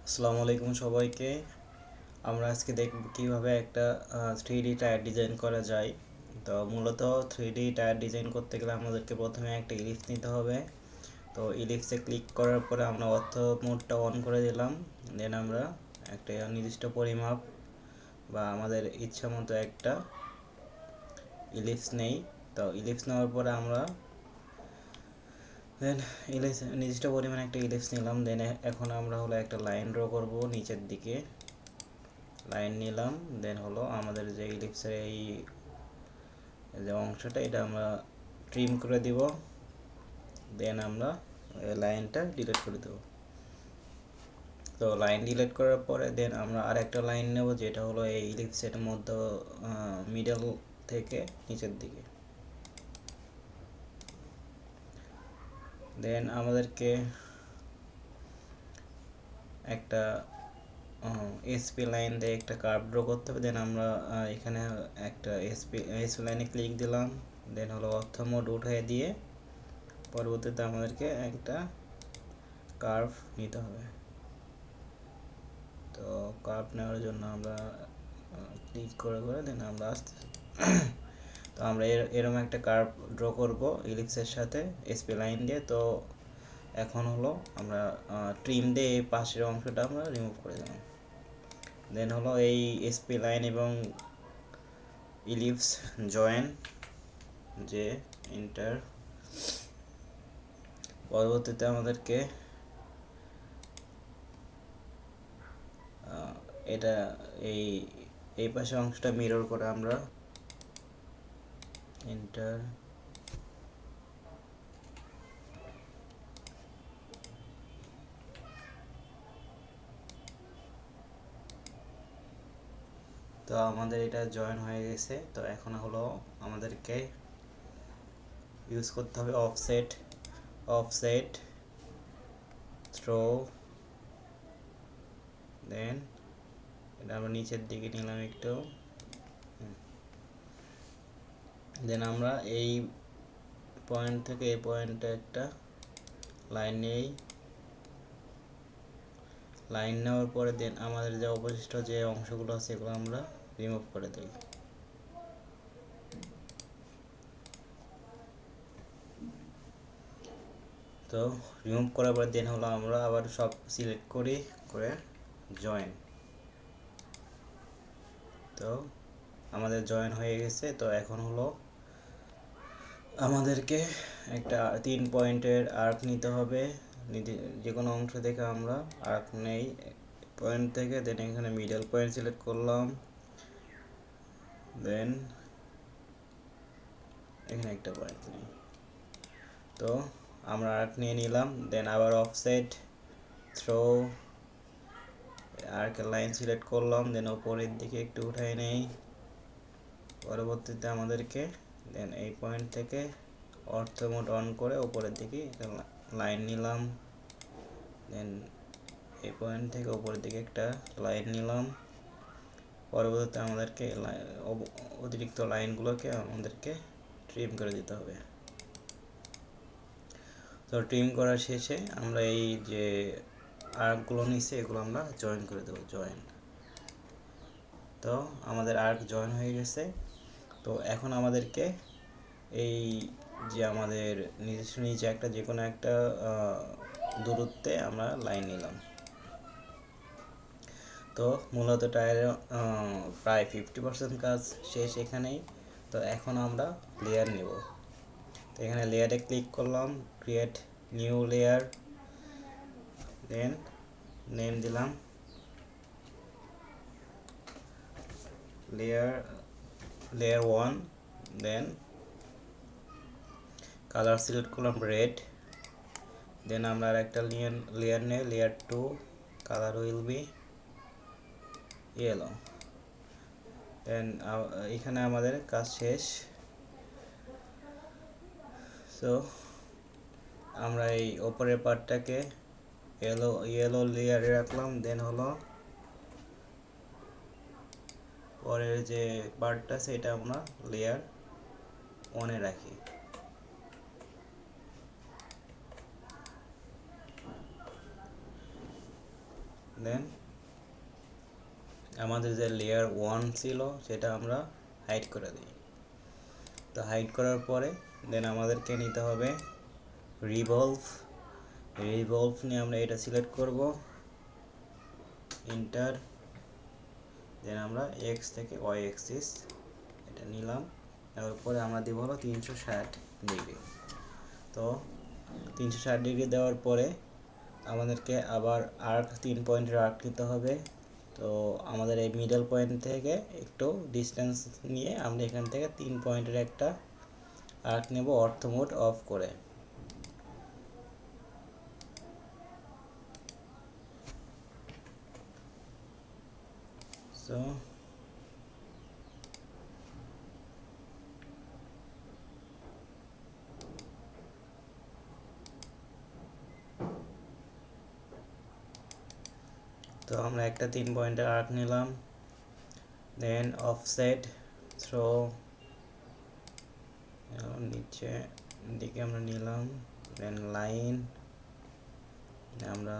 আসসালামু আলাইকুম সবাইকে। আমরা আজকে দেখব কিভাবে একটা 3D টায়ার ডিজাইন করা যায়। তো মূলত 3D টায়ার ডিজাইন করতে গেলে আমাদেরকে প্রথমে একটা ইলিপস নিতে হবে। তো ইলিপসে ক্লিক করার পরে আমরা অর্থ মোডটা অন করে দিলাম। দেন আমরা একটা নির্দিষ্ট পরিমাপ বা আমাদের ইচ্ছা মতো একটা ইলিপস নেই। তো ইলিপস নেওয়ার পরে আমরা দেন ইলিপস নির্দিষ্ট পরিমাণে একটা ইলিপস নিলাম। দেন এখন আমরা হলো একটা লাইন ড্র করব নিচের দিকে। লাইন নিলাম। দেন হলো আমাদের যে ইলিপসের এই যে অংশটা এটা আমরা ট্রিম করে দিব। দেন আমরা লাইনটা ডিলিট করে দেব। তো লাইন ডিলিট করার পরে দেন আমরা আরেকটা লাইন নেব যেটা হলো এই ইলিপসের মধ্যে মিডল থেকে নিচের দিকে। দেন আমাদেরকে একটা এসপি লাইন দিয়ে একটা কার্ভ ড্র করতে হবে। দেন আমরা এখানে একটা এসপি লাইনে ক্লিক দিলাম। দেন হলো অর্থ মোড উঠিয়ে দিয়ে পরবর্তীতে আমাদেরকে একটা কার্ভ নিতে হবে। তো কার্ভ নেওয়ার জন্য আমরা ক্লিক করে দেন আমরা আস্তে তো আমরা এরকম একটা কার্ভ ড্র করব ইলিপসের সাথে এসপি লাইন দিয়ে। তো এখন হলো আমরা ট্রিম দিয়ে এই পাশের অংশটা আমরা রিমুভ করে দিলাম। দেন হলো এই এসপি লাইন এবং ইলিপস জয়েন যে ইন্টার। পরবর্তীতে আমাদেরকে এটা এই এই পাশে অংশটা মিরর করে আমরা এন্টার। তো আমাদের এটা জয়েন হয়ে গেছে। তো এখন হলো আমাদেরকে ইউজ করতে হবে অফসেট থ্রো। দেন এটা আমরা নিচের দিকে নিলাম একটু। দেন আমরা এই পয়েন্ট থেকে এই পয়েন্টে একটা লাইন নেই। লাইন নেওয়ার পরে দেন আমাদের যে অবশিষ্ট যে অংশগুলো আছে সেগুলো আমরা রিমুভ করে দিই। তো রিমুভ করার পর দেন হলো আমরা আবার সব সিলেক্ট করে জয়েন। তো আমাদের জয়েন হয়ে গেছে। তো এখন হলো আমাদেরকে একটা 3 পয়েন্টের আর্ক নিতে হবে। যে কোনো অংশ থেকে আমরা আর্ক নেই পয়েন্ট থেকে। দেন এখানে মিডল পয়েন্ট সিলেক্ট করলাম। দেন এখানে একটা পয়েন্ট নেই। তো আমরা আর্ক নিয়ে নিলাম। দেন আবার অফসেট থ্রো আর্কের লাইন সিলেক্ট করলাম। দেন ওপরের দিকে একটু উঠাই নেই। পরবর্তীতে আমাদেরকে দেন এই পয়েন্ট থেকে অর্থ মোড অন করে ওপরের দিকে লাইন নিলাম। দেন এই পয়েন্ট থেকে ওপরের দিকে একটা লাইন নিলাম। পরবর্তীতে আমাদেরকে অতিরিক্ত লাইনগুলোকে আমাদেরকে ট্রিম করে দিতে হবে। তো ট্রিম করার শেষে আমরা এই যে আর্কগুলো নিচে এগুলো আমরা জয়েন করে দেবো জয়েন। তো আমাদের আর্ক জয়েন হয়ে গেছে। তো এখন আমাদেরকে এই যে আমাদের নিজস্ব নিচে একটা যে কোনো একটা দূরত্বে আমরা লাইন নিলাম। তো মূলত টায়ারের প্রায় 50% কাজ শেষ এখানেই। তো এখন আমরা লেয়ার নেব। তো এখানে লেয়ারে ক্লিক করলাম, create new layer. Then name দিলাম লেয়ার 1। দেন কালার সিলেক্ট করলাম রেড। দেন আমরা আর একটা লেয়ার নেই layer 2, colour will be yellow. Then এখানে আমাদের কাজ শেষ। সো আমরা এই ওপরের পার্টটাকে ইয়েলো লেয়ারে রাখলাম। দেন হলো পরের যে পার্টটা সেটা আমরা লেয়ার 1-এ রাখি। দেন আমাদের যে লেয়ার 1 ছিল সেটা আমরা হাইড করে দিই। তো হাইড করার পরে দেন আমাদেরকে নিতে হবে রিভলভ। রিভলভ নিয়ে আমরা এটা সিলেক্ট করব, ইন্টার, দেন আমরা এক্স থেকে ওয়াই অ্যাক্সিস এটা নিলাম। তারপরে আমরা দিব হলো 360 ডিগ্রি। তো 360 ডিগ্রি দেওয়ার পরে আমাদেরকে আবার আর্ক 3 পয়েন্টের আর্ক নিতে হবে। তো আমাদের এই মিডল পয়েন্ট থেকে একটু ডিস্টেন্স নিয়ে আমরা এখান থেকে 3 পয়েন্টের একটা আর্ক নেব অর্থ মোড অফ করে। সো তো আমরা একটা 3 পয়েন্টের আর্ক নিলাম, দেন অফসেট থ্রো নিচে দিকে আমরা নিলাম, দেন লাইন আমরা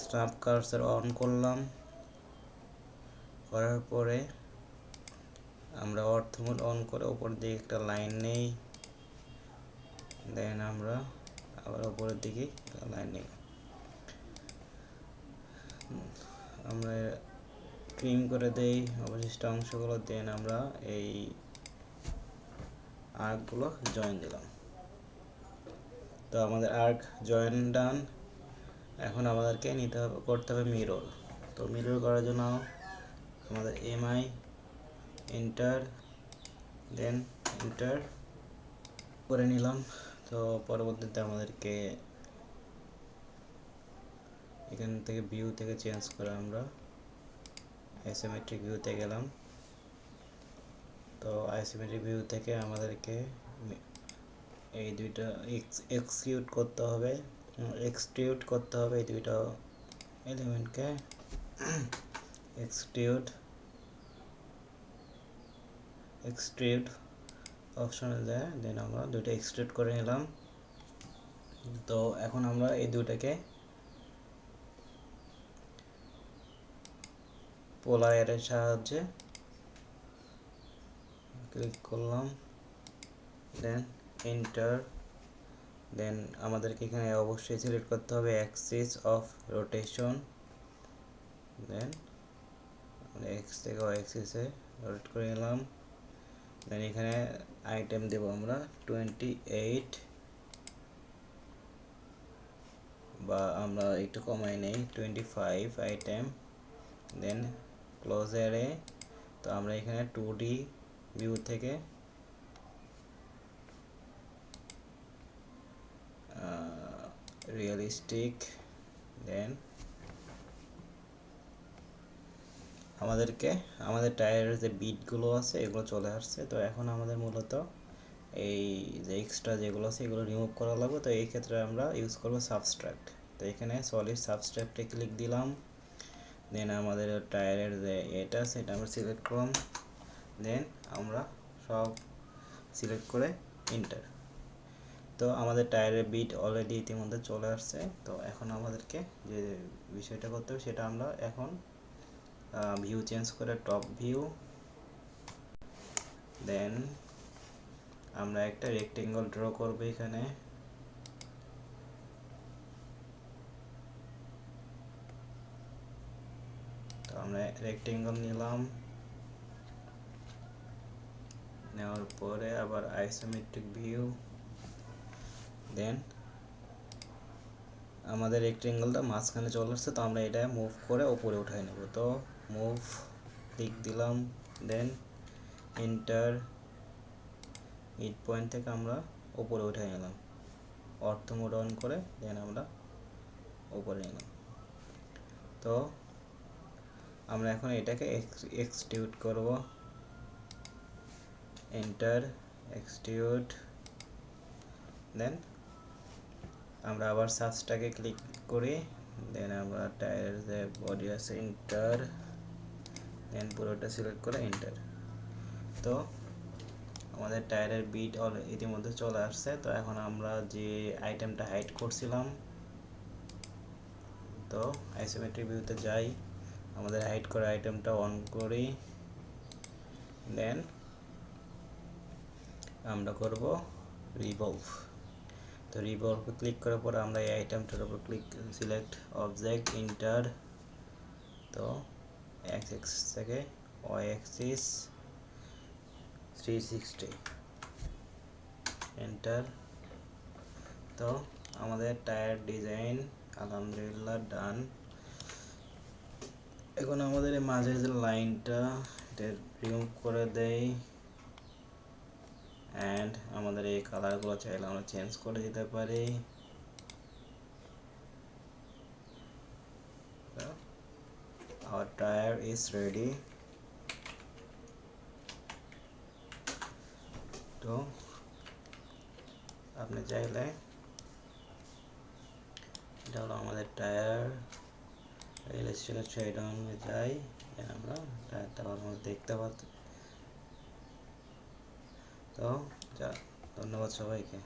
স্ন্যাপ কার্সর অন করলাম। করার পরে আমরা অর্থ মোড অন করে উপর দিকে একটা লাইন নেই, দেন আমরা আবার উপরের দিকে লাইন নেই। আমরা ট্রিম করে দেই অবশিষ্ট অংশগুলো, দেন আমরা এই আর্কগুলো জয়েন দিলাম। তো আমাদের আর্ক জয়েন ডান। এখন আমাদেরকে করতে হবে মিরর। তো মিরর করার জন্য আমাদের এমআই এন্টার, দেন এন্টার করে নিলাম। তো পরবর্তীতে আমাদেরকে এখান থেকে ভিউ থেকে চেঞ্জ করে আমরা আইসোমেট্রিক ভিউতে গেলাম। তো আইসোমেট্রিক ভিউ থেকে আমাদেরকে এই দুইটা এক্সট্রুড করতে হবে এই দুইটা এলিমেন্টকে এক্সট্রুড অপশনে যায়, দেন আমরা দুইটা এক্সট্রুড করে নিলাম। তো এখন আমরা এই দুইটাকে পোলার এর সাহায্যে ক্লিক করলাম, দেন এন্টার। দেন আমাদেরকে এখানে অবশ্যই সিলেক্ট করতে হবে axis of rotation, then X থেকে ওয়াই অ্যাক্সিসে রোটেট করে নিলাম। দেন এখানে আইটেম দেব আমরা 28 বা আমরা একটু কমাই নেই 25 আইটেম, দেন ক্লোজ অ্যারে। তো আমরা এখানে 2D ভিউ থেকে রিয়েলিস্টিক, দেন আমাদের টায়ারের যে বিটগুলো আছে এগুলো চলে আসছে। তো এখন আমাদের মূলত এই যে এক্সট্রা যেগুলো আছে এগুলো রিমুভ করা লাগবে। তো এই ক্ষেত্রে আমরা ইউজ করব সাবস্ট্রাক্ট। তো এখানে সলিড সাবস্ট্রাক্টে ক্লিক দিলাম, দেন আমাদের টায়ারের যে এটা আছে এটা আমরা সিলেক্ট করলাম, দেন আমরা সব সিলেক্ট করে এন্টার। তো আমাদের টায়ারের বিট অলরেডি ইতিমধ্যে চলে আসছে। তো এখন আমাদেরকে যে বিষয়টা করতে হবে সেটা আমরা এখন ভিউ চেঞ্জ করে টপ ভিউ, দেন আমরা একটা রেক্টেঙ্গল ড্র করব এখানে। তো আমরা রেক্টেঙ্গল নিলাম, নেওয়ার পরে আবার আইসোমেট্রিক ভিউ, দেন আমাদের রেক্টেঙ্গলটা মাঝখানে চলে আসছে। তো আমরা এটা মুভ করে উপরে উঠাই নেব। তো মুভ ক্লিক দিলাম, দেন এন্টার। মিড পয়েন্ট থেকে আমরা উপরে উঠাই নিলাম, অর্থ মোড অন করে দেন আমরা উপরে নিলাম। তো আমরা এখন এটাকে এক্সট্রুড করব, এন্টার, এক্সট্রুড। দেন আমরা আবার সাবস্ট্রাকে ক্লিক করি, দেন আমরা টায়ারের যে বডি আছে এন্টার, দেন পুরোটা সিলেক্ট করে এন্টার। তো আমাদের টায়ারের বিট ইতিমধ্যে চলে আসছে। তো এখন আমরা যে আইটেমটা হাইড করছিলাম, তো আইসোমেট্রিক ভিউতে যাই, আমাদের হাইড করা আইটেমটা অন করি, দেন আমরা করব রিভলভ। তো রিভলভে ক্লিক করার পর আমরা এই আইটেমটার উপর সিলেক্ট অবজেক্ট ইন্টার, তো এক্স অ্যাক্সিস থেকে ওয়াই অ্যাক্সিস 360 এন্টার। তো আমাদের টায়ার ডিজাইন আলহামদুলিল্লাহ ডান। এখন আমাদের এই মাঝের যে লাইনটা এটা রিমুভ করে দেই, অ্যান্ড আমাদের এই কালারগুলো চাইলে আমরা চেঞ্জ করে দিতে পারি। Our tire is ready. তো আপনি চাইলে, এটা হলো আমাদের টায়ার, ইলাস্ট্রেটর ট্রেডনে যাই, আমরা টায়ারটা ভালো দেখতে পাচ্ছি। তো ধন্যবাদ সবাইকে।